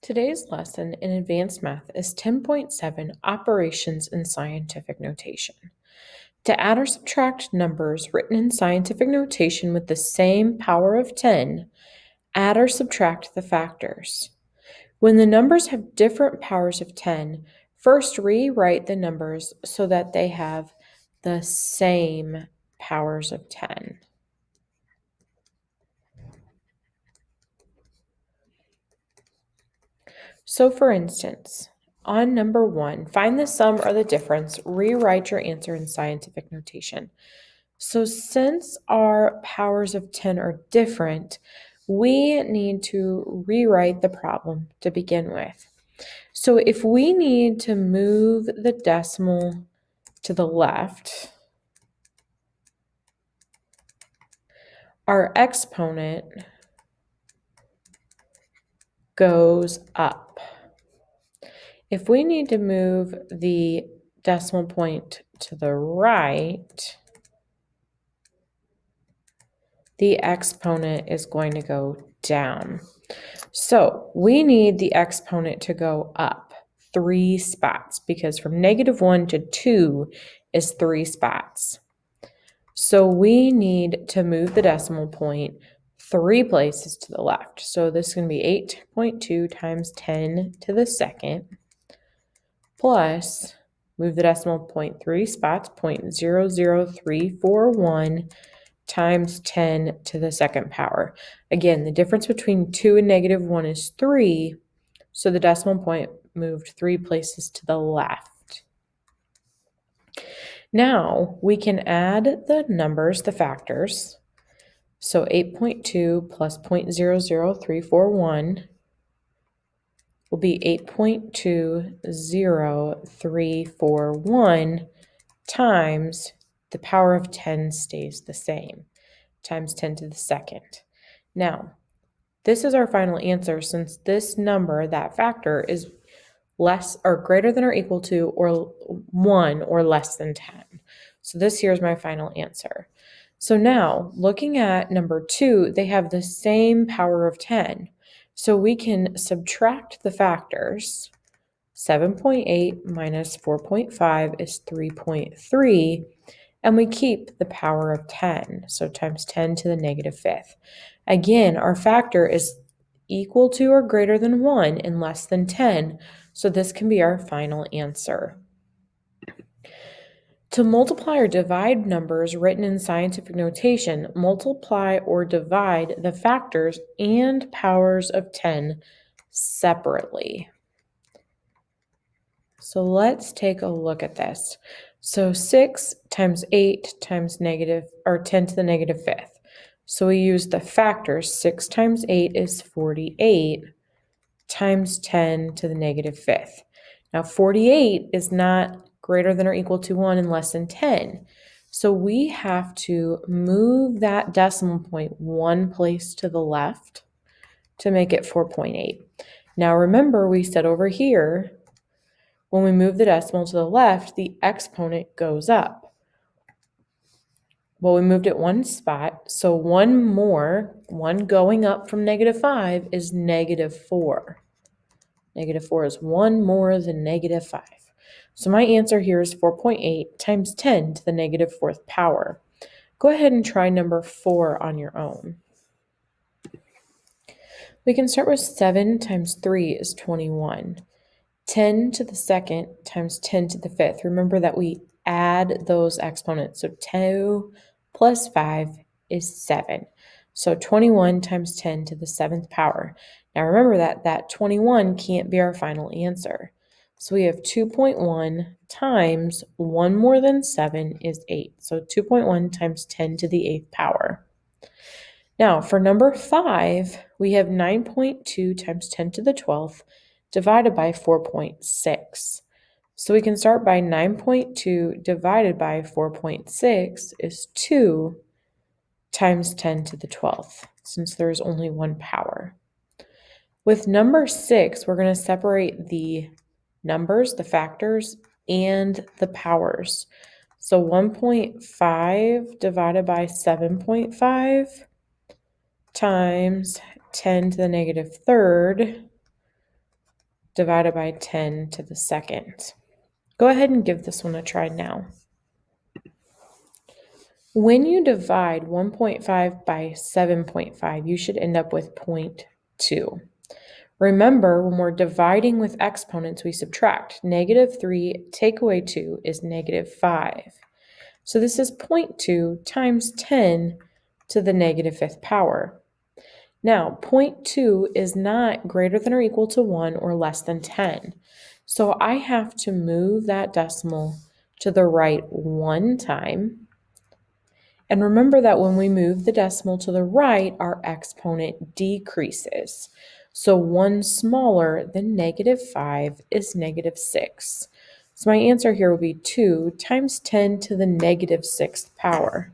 Today's lesson in advanced math is 10.7 Operations in Scientific Notation. To add or subtract numbers written in scientific notation with the same power of 10, add or subtract the factors. When the numbers have different powers of 10, first rewrite the numbers so that they have the same powers of 10. So for instance, on number 1, find the sum or the difference, rewrite your answer in scientific notation. So since our powers of 10 are different, we need to rewrite the problem to begin with. So if we need to move the decimal to the left, our exponent goes up. If we need to move the decimal point to the right, the exponent is going to go down. So we need the exponent to go up 3 spots because from -1 to 2 is 3 spots. So we need to move the decimal point 3 places to the left. So this is going to be 8.2 times 10 to the second plus move the decimal point 3 spots, 0.00341 times 10 to the second power. Again, the difference between 2 and -1 is 3, so the decimal point moved 3 places to the left. Now we can add the numbers, the factors. So 8.2 plus 0.00341 will be 8.20341 times the power of 10 stays the same, times 10 to the second. Now, this is our final answer since this number, that factor, is less or greater than or equal to or 1 or less than 10. So this here is my final answer. So now, looking at number 2, they have the same power of 10. So we can subtract the factors. 7.8 minus 4.5 is 3.3, and we keep the power of 10, so times 10 to the -5th. Again, our factor is equal to or greater than 1 and less than 10, so this can be our final answer. To multiply or divide numbers written in scientific notation, multiply or divide the factors and powers of 10 separately. So let's take a look at this. So 6 times 8 times 10 to the -5th. So we use the factors. 6 times 8 is 48 times 10 to the -5th. Now 48 is not greater than or equal to 1 and less than 10. So we have to move that decimal point 1 place to the left to make it 4.8. Now remember we said over here, when we move the decimal to the left, the exponent goes up. Well, we moved it 1 spot, so 1 more, 1 going up from -5 is -4. -4 is 1 more than -5. So my answer here is 4.8 times 10 to the -4th power. Go ahead and try number 4 on your own. We can start with 7 times 3 is 21. 10 to the second times 10 to the 5th. Remember that we add those exponents. So 2 plus 5 is 7. So 21 times 10 to the 7th power. Now remember that 21 can't be our final answer. So we have 2.1 times 1 more than 7 is 8. So 2.1 times 10 to the 8th power. Now for number 5, we have 9.2 times 10 to the 12th divided by 4.6. So we can start by 9.2 divided by 4.6 is 2 times 10 to the 12th, since there is only 1 power. With number 6, we're going to separate the numbers, the factors, and the powers. So 1.5 divided by 7.5 times 10 to the -3rd divided by 10 to the second. Go ahead and give this one a try now. When you divide 1.5 by 7.5, you should end up with 0.2. Remember, when we're dividing with exponents, we subtract. -3 take away 2 is -5. So this is 0.2 times 10 to the -5th power. Now, 0.2 is not greater than or equal to 1 or less than 10. So I have to move that decimal to the right one time. And remember that when we move the decimal to the right, our exponent decreases. So 1 smaller than -5 is -6. So my answer here will be 2 times 10 to the -6th power.